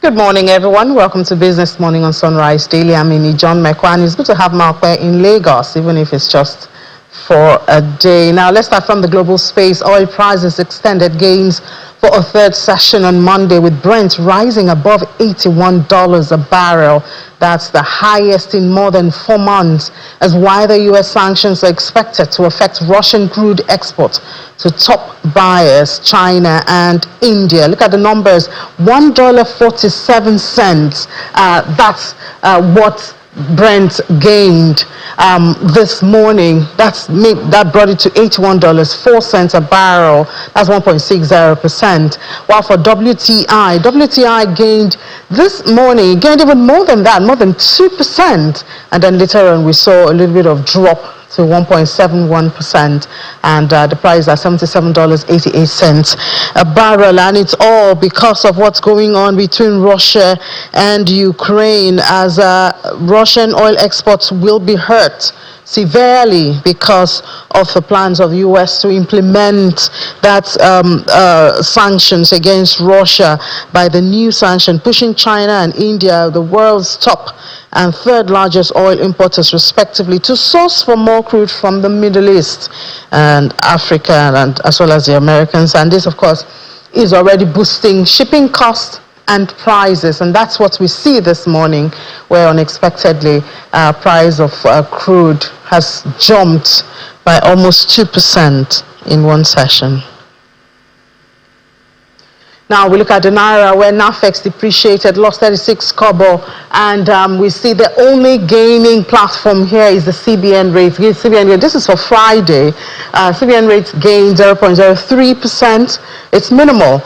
Good morning, everyone. Welcome to Business Morning on Sunrise Daily. I'm John Mekwani. It's good to have Mark in Lagos, even if it's just for a day. Now, let's start from the global space. Oil prices extended gains for a third session on Monday, with Brent rising above $81 a barrel. That's the highest in more than 4 months, as wider U.S. sanctions are expected to affect Russian crude exports to top buyers, China and India. Look at the numbers, $1.47. That's what Brent gained this morning. That brought it to $81.04 a barrel. That's 1.60%. While for WTI gained this morning, gained even more than that, more than 2%. And then later on, we saw a little bit of drop to 1.71%, and the price at $77.88 a barrel. And it's all because of what's going on between Russia and Ukraine, as Russian oil exports will be hurt severely because of the plans of the U.S. to implement that sanctions against Russia by the new sanction, pushing China and India, the world's top and third largest oil importers respectively, to source for more crude from the Middle East and Africa, and as well as the Americans. And this, of course, is already boosting shipping costs and prices, and that's what we see this morning, where unexpectedly price of crude has jumped by almost 2% in one session. Now we look at the Naira, where NAFEX depreciated, lost 36 kobo, and we see the only gaining platform here is the CBN rate. CBN rate, this is for Friday. CBN rate gained 0.03%. It's minimal.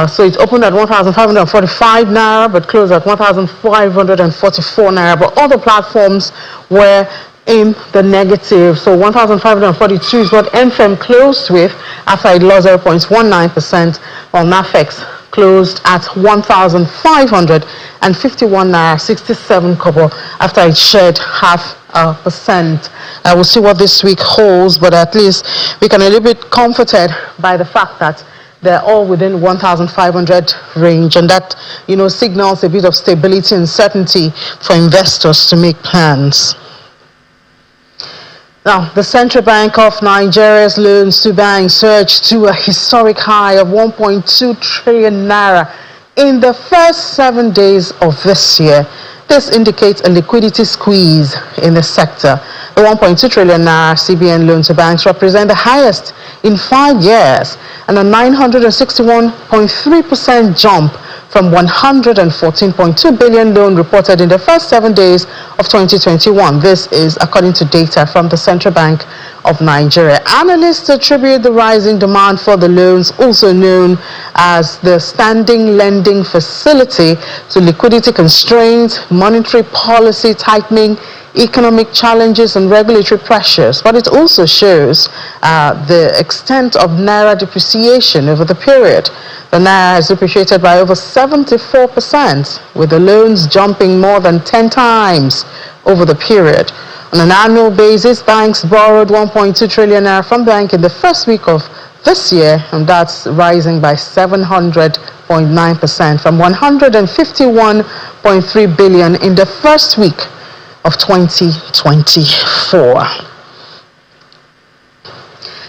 So it opened at 1,545 Naira, but closed at 1,544 Naira. But other platforms were in the negative. So 1,542 is what NFM closed with after it lost 0.19%, while NAFEX closed at 1,551 Naira, 67 kobo, after it shed 0.5%. We'll see what this week holds, but at least we can a little bit comforted by the fact that they're all within 1,500 range, and that, signals a bit of stability and certainty for investors to make plans. Now, the Central Bank of Nigeria's loans to banks surged to a historic high of 1.2 trillion naira in the first 7 days of this year. This indicates a liquidity squeeze in the sector. The 1.2 trillion naira CBN loan to banks represent the highest in 5 years, and a 961.3% jump from 114.2 billion loan reported in the first 7 days of 2021. This is according to data from the Central Bank of Nigeria. Analysts attribute the rising demand for the loans, also known as the standing lending facility, to liquidity constraints, monetary policy tightening, economic challenges and regulatory pressures. But it also shows the extent of Naira depreciation over the period. The Naira has depreciated by over 74%, with the loans jumping more than 10 times over the period. On an annual basis, banks borrowed 1.2 trillion Naira from the bank in the first week of this year, and that's rising by 700.9% from 151.3 billion in the first week of 2024.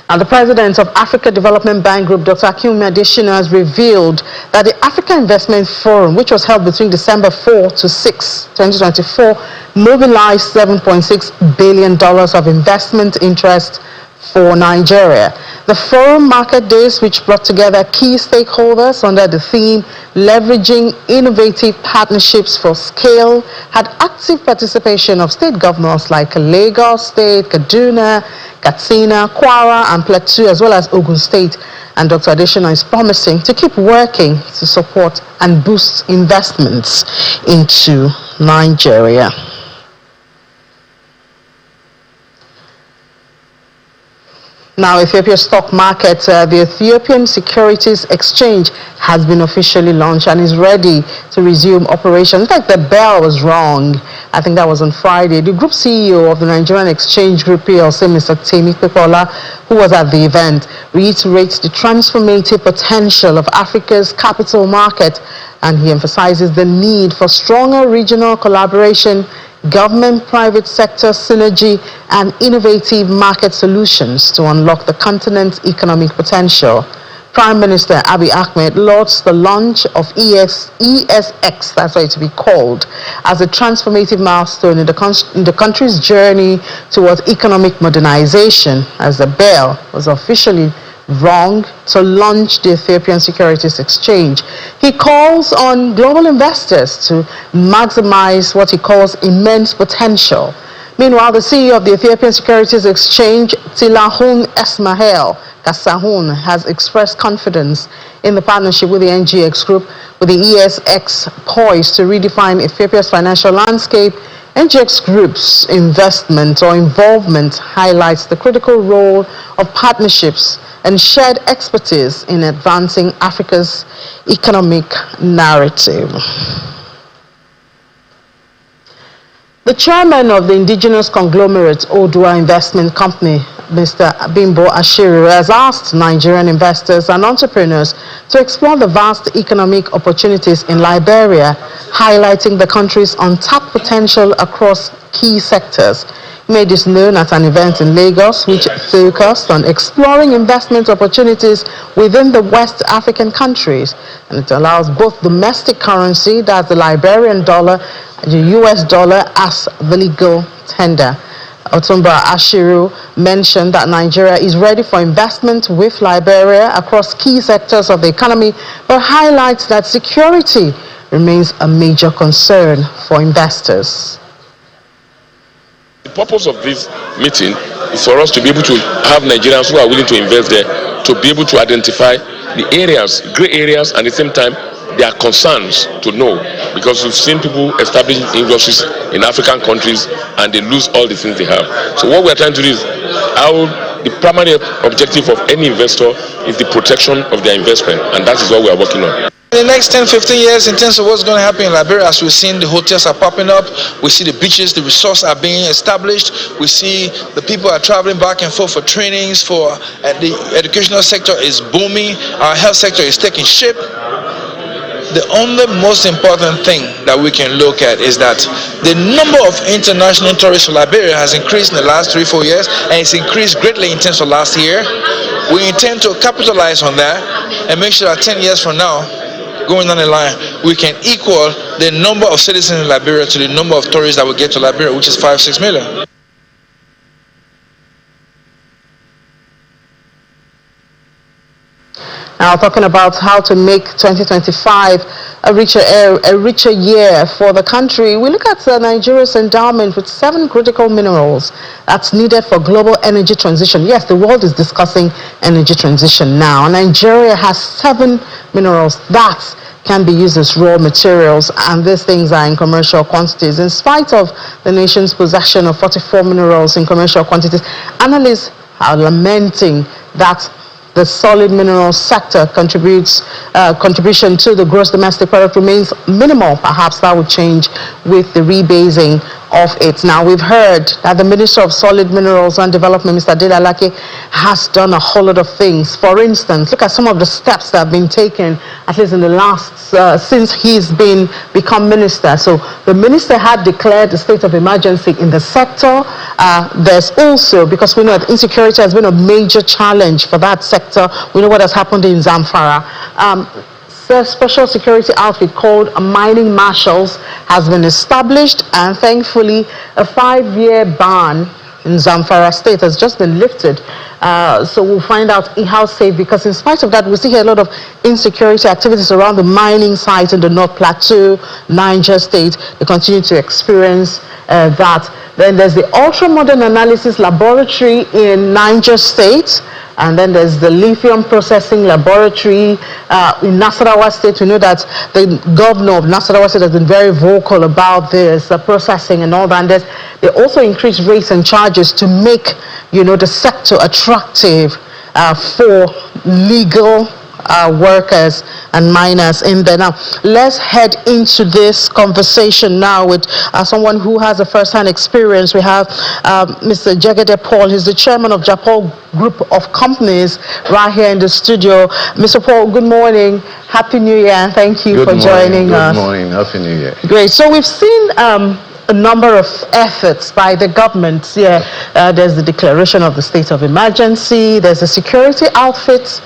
Now, the president of Africa Development Bank Group, Dr. Akinwumi Adesina, has revealed that the Africa Investment Forum, which was held between December 4 to 6, 2024, mobilized $7.6 billion of investment interest for Nigeria. The forum market days, which brought together key stakeholders under the theme Leveraging Innovative Partnerships for Scale, had active participation of state governors like Lagos State, Kaduna, Katsina, Kwara and Plateau, as well as Ogun State. And Dr. Adesina is promising to keep working to support and boost investments into Nigeria. Now, Ethiopia's stock market, the Ethiopian Securities Exchange has been officially launched and is ready to resume operations. In fact, the bell was wrong. I think that was on Friday. The group CEO of the Nigerian Exchange Group PLC, Mr. Temi Pepola, who was at the event, reiterates the transformative potential of Africa's capital market, and he emphasizes the need for stronger regional collaboration, government-private sector synergy, and innovative market solutions to unlock the continent's economic potential. Prime Minister Abiy Ahmed lauds the launch of ESX, that's what it's to be called, as a transformative milestone in the country's journey towards economic modernization, as the bell was officially wrong to launch the Ethiopian Securities Exchange. He calls on global investors to maximize what he calls immense potential. Meanwhile, the CEO of the Ethiopian Securities Exchange, Tilahun Esmail Kasahun, has expressed confidence in the partnership with the NGX Group, with the ESX poised to redefine Ethiopia's financial landscape. NGX Group's investment or involvement highlights the critical role of partnerships and shared expertise in advancing Africa's economic narrative. The chairman of the indigenous conglomerate Odua Investment Company, Mr. Bimbo Ashiru, has asked Nigerian investors and entrepreneurs to explore the vast economic opportunities in Liberia, highlighting the country's untapped potential across key sectors. He made this known at an event in Lagos, which focused on exploring investment opportunities within the West African countries, and it allows both domestic currency, that's the Liberian dollar, and the US dollar, as the legal tender. Otumba Ashiru mentioned that Nigeria is ready for investment with Liberia across key sectors of the economy, but highlights that security remains a major concern for investors. The purpose of this meeting is for us to be able to have Nigerians who are willing to invest there to be able to identify the areas, gray areas, and at the same time their concerns to know, because we've seen people establishing industries in African countries and they lose all the things they have. So what we're trying to do is the primary objective of any investor is the protection of their investment, and that is what we are working on. In the next 10-15 years, in terms of what's going to happen in Liberia, as we've seen, the hotels are popping up, we see the beaches, the resorts are being established, we see the people are traveling back and forth for trainings, the educational sector is booming, our health sector is taking shape. The only most important thing that we can look at is that the number of international tourists for Liberia has increased in the last 3-4 years, and it's increased greatly in terms of last year. We intend to capitalize on that and make sure that 10 years from now, going down the line, we can equal the number of citizens in Liberia to the number of tourists that will get to Liberia, which is 5-6 million. Now, talking about how to make 2025 a richer year for the country, we look at Nigeria's endowment with 7 critical minerals that's needed for global energy transition. Yes, the world is discussing energy transition now. Nigeria has 7 minerals that can be used as raw materials, and these things are in commercial quantities. In spite of the nation's possession of 44 minerals in commercial quantities, analysts are lamenting that the solid mineral sector contribution to the gross domestic product remains minimal. Perhaps that would change with the rebasing of it. Now, we've heard that the Minister of Solid Minerals and Development, Mr. Adelake, has done a whole lot of things. For instance, look at some of the steps that have been taken, at least in the last, since he's become minister. So the minister had declared a state of emergency in the sector. There's also, because we know that insecurity has been a major challenge for that sector. We know what has happened in Zamfara. The special security outfit called Mining Marshals has been established, and thankfully a 5-year ban in Zamfara state has just been lifted. So we'll find out how safe, because in spite of that, we see a lot of insecurity activities around the mining sites in the North Plateau, Niger State. They continue to experience that. Then there's the ultra-modern analysis laboratory in Niger State. And then there's the lithium processing laboratory in Nasarawa State. We know that the governor of Nasarawa State has been very vocal about this, the processing and all that. And they also increase rates and charges to make, the sector attractive for legal workers and miners in there. Now, let's head into this conversation now with someone who has a first-hand experience. We have Mr. Jegede Paul. He's the chairman of Japol Group of Companies right here in the studio. Mr. Paul, good morning. Happy New Year, and thank you for joining us. Good morning. Happy New Year. Great. So we've seen a number of efforts by the government here. There's the declaration of the state of emergency. There's the security outfits.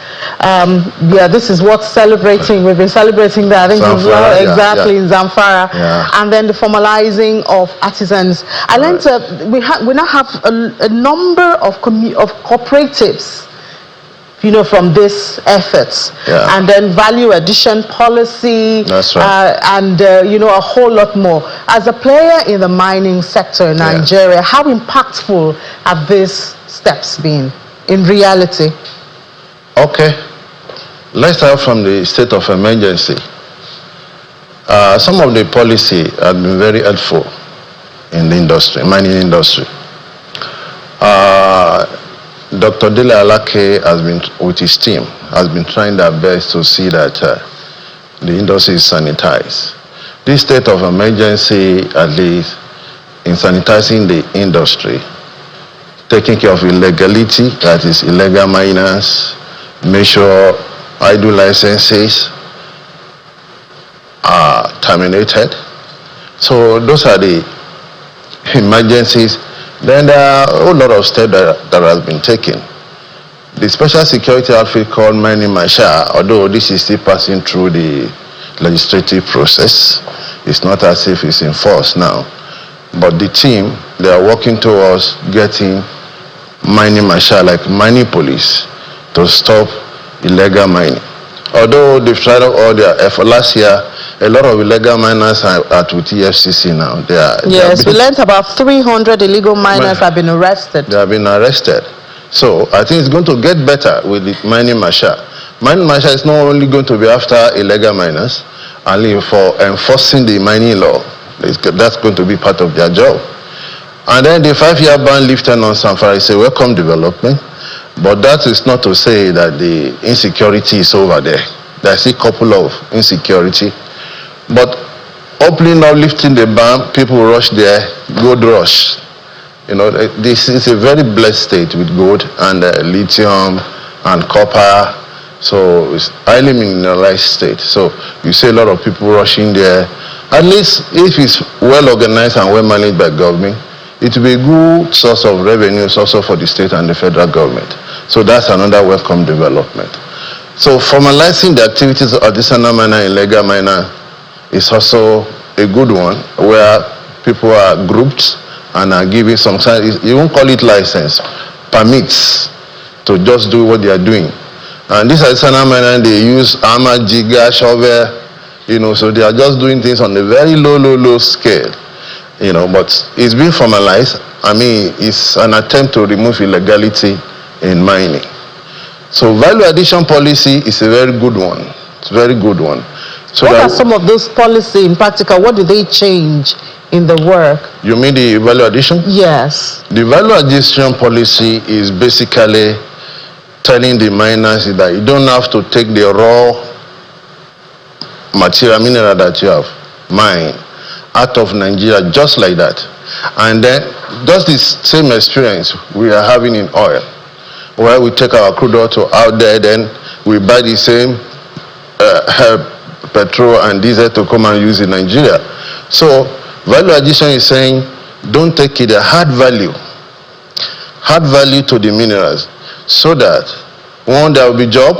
This is what's celebrating. We've been celebrating that. I think Zamfara, in Zamfara. Yeah. And then the formalizing of artisans. I learned we now have a number of cooperatives, from these efforts. Yeah. And then value addition policy. That's right. And a whole lot more. As a player in the mining sector in Nigeria, how impactful have these steps been in reality? Okay. Let's start from the state of emergency. Some of the policy have been very helpful in the industry, mining industry. Dr. Dele Alake has been, with his team, has been trying their best to see that the industry is sanitized. This state of emergency, at least, in sanitizing the industry, taking care of illegality, that is illegal miners, make sure idle licenses are terminated. So those are the emergencies. Then there are a whole lot of steps that have been taken. The special security outfit called Mining Marshal, although this is still passing through the legislative process, it's not as if it's in force now. But the team, they are working towards getting Mining Marshal, like mining police, to stop illegal mining. Although they've tried out all their effort. Last year, a lot of illegal miners are with EFCC now. We learned about 300 illegal miners have been arrested. They have been arrested. So I think it's going to get better with the Mining Marshal. Mining Marshal is not only going to be after illegal miners, only for enforcing the mining law. That's going to be part of their job. And then the 5-year ban lifted on Zamfara is a welcome development. But that is not to say that the insecurity is over there. There's a couple of insecurity. But opening up, lifting the ban, people rush there, gold rush. This is a very blessed state with gold and lithium and copper. So it's highly mineralized state. So you see a lot of people rushing there. At least if it's well organized and well managed by government, it will be a good source of revenues also for the state and the federal government. So that's another welcome development. So formalizing the activities of artisanal miner and illegal miner is also a good one, where people are grouped and are given some kind, you won't call it license, permits to just do what they are doing. And these artisanal miner, they use hammer, jigger, shovel, so they are just doing things on a very low scale. But it's been formalized. It's an attempt to remove illegality in mining. So value addition policy is a very good one. It's a very good one. So what are some of those policies in practical? What do they change in the work? You mean the value addition? Yes. The value addition policy is basically telling the miners that you don't have to take the raw material, mineral that you have mined out of Nigeria just like that. And then just this same experience we are having in oil, where we take our crude oil to out there, then we buy the same petrol and diesel to come and use in Nigeria. So value addition is saying don't take it a hard value to the minerals, so that one, there will be job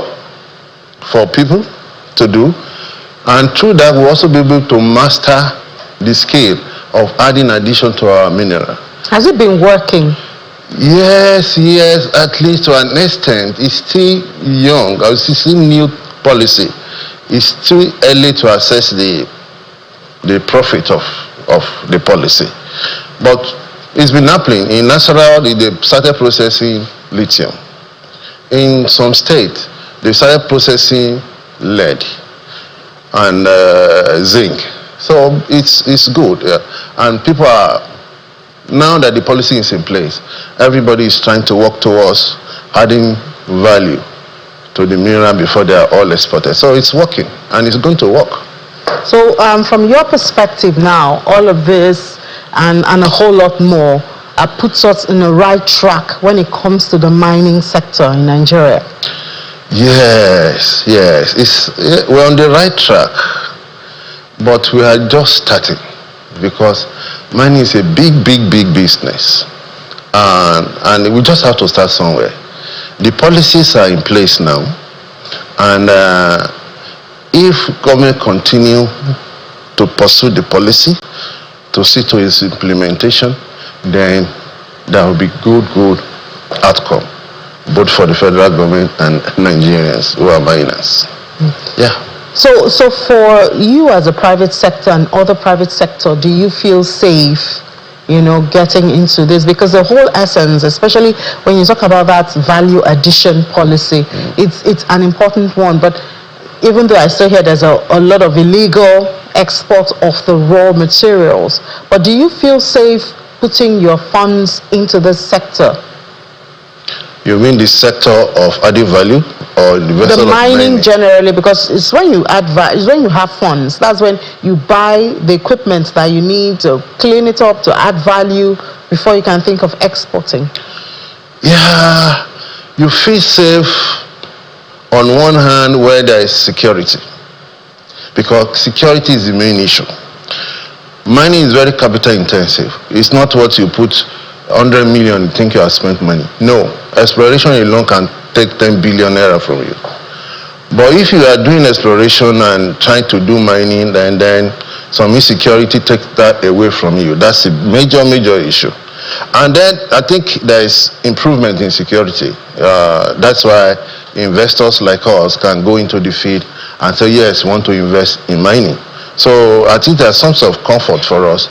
for people to do, and through that we'll also be able to master the skill of adding addition to our mineral. Has it been working? Yes, at least to an extent. It's still young. It's still new policy. It's too early to assess the profit of the policy. But it's been happening. In Nasarawa, they started processing lithium. in some states, they started processing lead and zinc. So it's good. Yeah. And people are, now that the policy is in place, everybody is trying to work towards adding value to the mineral before they are all exported. So it's working, and it's going to work. So from your perspective now, all of this and a whole lot more puts us in the right track when it comes to the mining sector in Nigeria. Yes, we're on the right track, but we are just starting, because mining is a big business, and we just have to start somewhere. The policies are in place now, and if government continue to pursue the policy, to see to its implementation, then there will be good outcome, both for the federal government and Nigerians who are miners. Yeah. So for you as a private sector and other private sector, do you feel safe, getting into this? Because the whole essence, especially when you talk about that value addition policy, it's an important one. But even though I still hear there's a lot of illegal export of the raw materials, but do you feel safe putting your funds into this sector? You mean the sector of adding value, or the mining generally? Because it's when you it's when you have funds, that's when you buy the equipment that you need to clean it up, to add value before you can think of exporting. Yeah, you feel safe on one hand where there is security, because security is the main issue. Mining is very capital intensive. It's not what you put 100 million, you think you have spent money. No, exploration alone can take 10 billion naira from you. But if you are doing exploration and trying to do mining, then some insecurity takes that away from you. That's a major issue. And then I think there is improvement in security. That's why investors like us can go into the field and say, yes, we want to invest in mining. So I think there's some sort of comfort for us.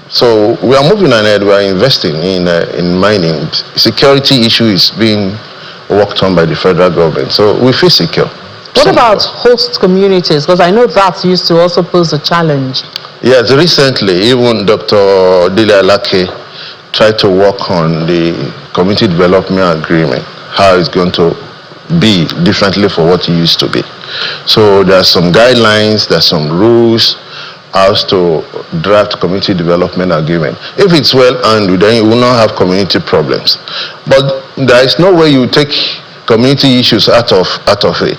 So we are moving ahead, we are investing in mining. Security issue is being worked on by the federal government, so we feel secure. What about host communities? Because I know that used to also pose a challenge. Yes, recently, even Dr. Dele Alake tried to work on the community development agreement, how it's going to be differently for what it used to be. So there are some guidelines, there are some rules as to draft community development agreement. If it's well handled, then you will not have community problems. But there is no way you take community issues out of it.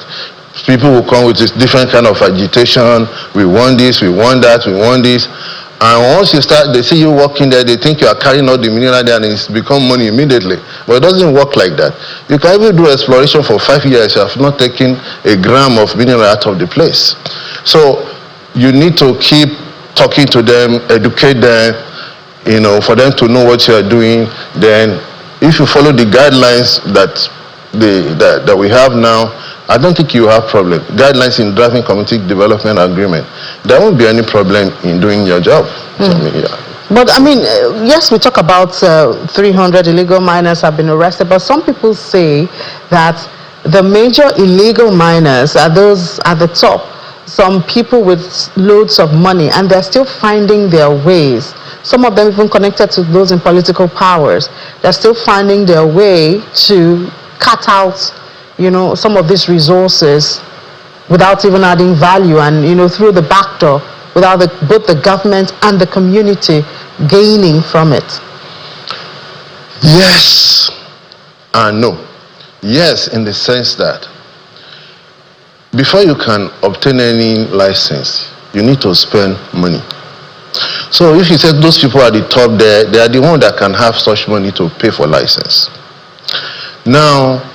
People will come with this different kind of agitation. We want this, we want that, we want this. And once you start, they see you working there, they think you are carrying out the mineral there, and it's become money immediately. But it doesn't work like that. You can even do exploration for 5 years, you have not taken a gram of mineral out of the place. So you need to keep talking to them, educate them, for them to know what you are doing. Then if you follow the guidelines that we have now, I don't think you have problem. Guidelines in drafting community development agreement, there won't be any problem in doing your job. But I mean, yes, we talk about 300 illegal miners have been arrested, but some people say that the major illegal miners are those at the top, some people with loads of money, and they're still finding their ways. Some of them even connected to those in political powers. They're still finding their way to cut out some of these resources without even adding value, and through the back door, without both the government and the community gaining from it. Yes and no. Yes, in the sense that before you can obtain any license, you need to spend money. So if you said those people at the top there, they are the ones that can have such money to pay for license. Now,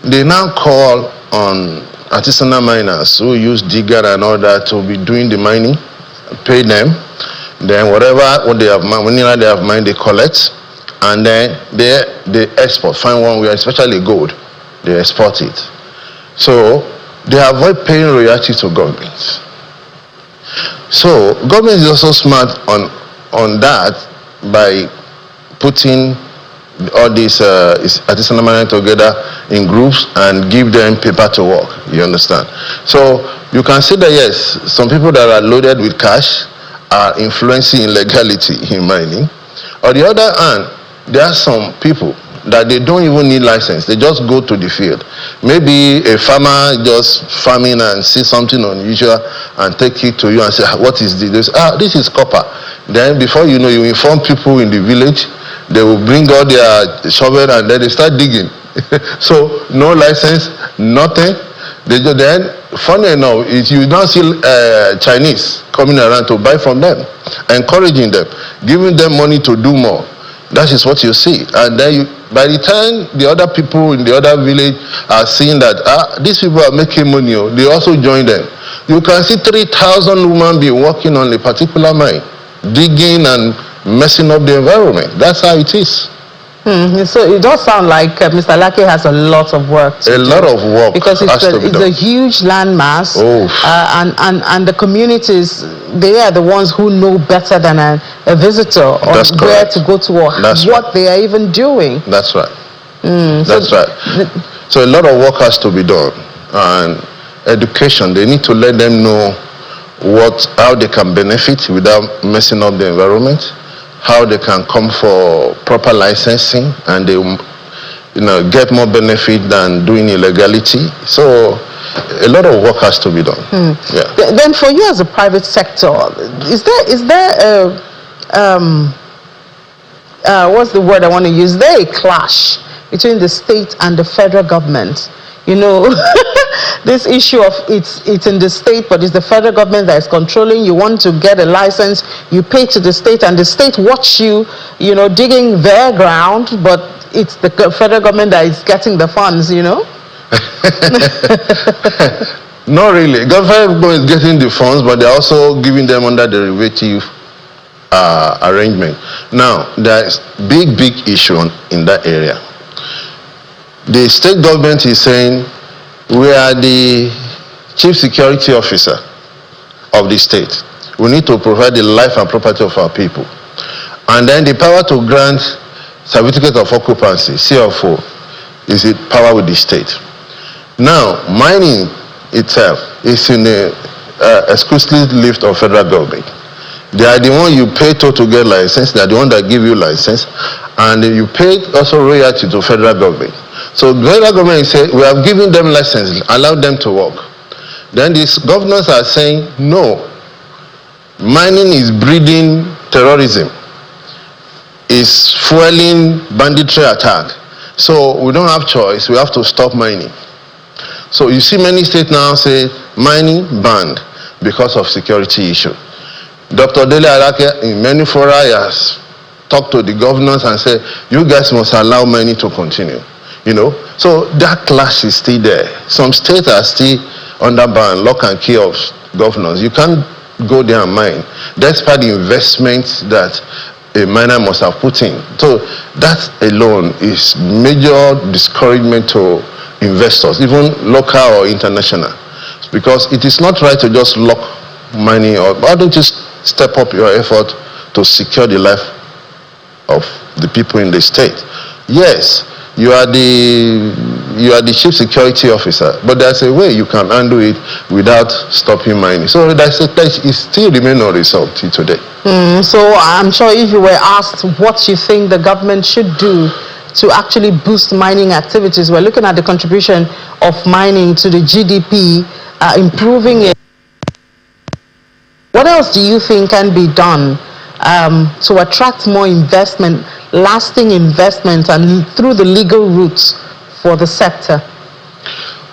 they now call on artisanal miners who use digger and all that to be doing the mining, pay them, then what they have mined, they collect, and then they export, find one way, especially gold, they export it. So they avoid paying royalty to government. So government is also smart on that by putting all these artisanal mining together in groups and give them paper to work. You understand? So you can see that yes, some people that are loaded with cash are influencing illegality in mining. On the other hand, there are some people that they don't even need license. They just go to the field. Maybe a farmer just farming and see something unusual and take it to you and say, what is this? They say, this is copper. Then before you know, you inform people in the village. They will bring out their shovel and then they start digging. So no license, nothing. Then, funny enough, you don't see Chinese coming around to buy from them, encouraging them, giving them money to do more. That is what you see. And then by the time the other people in the other village are seeing that these people are making money, they also join them. You can see 3,000 women be working on a particular mine, digging and messing up the environment. That's how it is. So it does sound like Mr. Lake has a lot of work to do. A lot of work because it's a huge landmass, and the communities, they are the ones who know better than a visitor on where to go to or what they are even doing. That's right. That's right. So a lot of work has to be done, and education. They need to let them know how they can benefit without messing up the environment, how they can come for proper licensing, and they get more benefit than doing illegality. So a lot of work has to be done. Yeah. Then for you as a private sector, is there what's the word I want to use? Is there a clash between the state and the federal government? This issue of it's in the state, but it's the federal government that is controlling. You want to get a license, you pay to the state, and the state watch you, digging their ground, but it's the federal government that is getting the funds, Not really. Government is getting the funds, but they're also giving them under derivative arrangement. Now, there's big issue in that area. The state government is saying, we are the chief security officer of the state. We need to provide the life and property of our people. And then the power to grant certificate of occupancy, CFO, is the power with the state. Now, mining itself is in the exclusive list of federal government. They are the one you pay to get license. They are the one that give you license. And you pay also royalty to federal government. So the federal government say, we have given them license, allow them to work. Then these governors are saying, no, mining is breeding terrorism, is fueling banditry attack. So we don't have choice, we have to stop mining. So you see many states now say, mining banned because of security issue. Dr. Dele Alake in many fora has talked to the governors and said, you guys must allow mining to continue. So that clash is still there. Some states are still under ban, lock and key of governors. You can't go there and mine. Despite the investment that a miner must have put in. So that alone is major discouragement to investors, even local or international. Because it is not right to just lock mining up. Why don't you step up your effort to secure the life of the people in the state? Yes, you are the chief security officer, but there's a way you can handle it without stopping mining. So it still remains unresolved till today. So I'm sure if you were asked what you think the government should do to actually boost mining activities, we're looking at the contribution of mining to the GDP, improving it. What else do you think can be done to attract more investment, lasting investment, and through the legal routes for the sector?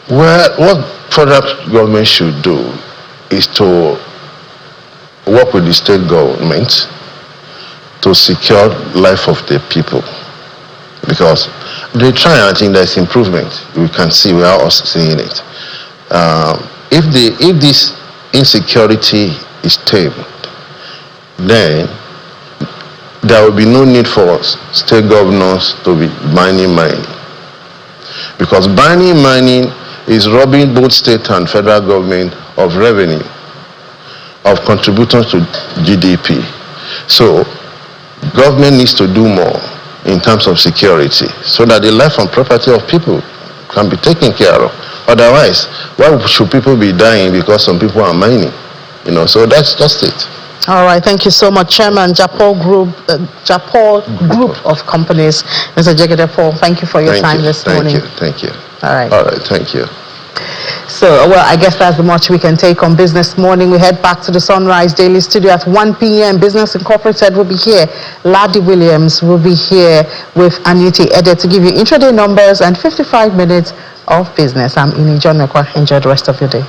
Well, what federal government should do is to work with the state government to secure life of the people. Because they try, and I think there's improvement. We can see, we are also seeing it. If this insecurity is tamed, then there will be no need for state governors to be banning mining. Because banning mining is robbing both state and federal government of revenue, of contributors to GDP. So government needs to do more in terms of security, so that the life and property of people can be taken care of. Otherwise, why should people be dying because some people are mining? So that's just it. All right, thank you so much, Chairman, Japol Group of Companies, Mr. Jegede Paul. Thank you for your time this morning. Thank you. All right. Thank you. So, well, I guess that's the much we can take on Business Morning. We head back to the Sunrise Daily Studio at 1 p.m. Business Incorporated will be here. Ladi Williams will be here with Aniti Ede to give you intraday numbers and 55 minutes of business. I'm Ini John Nekwa. Enjoy the rest of your day.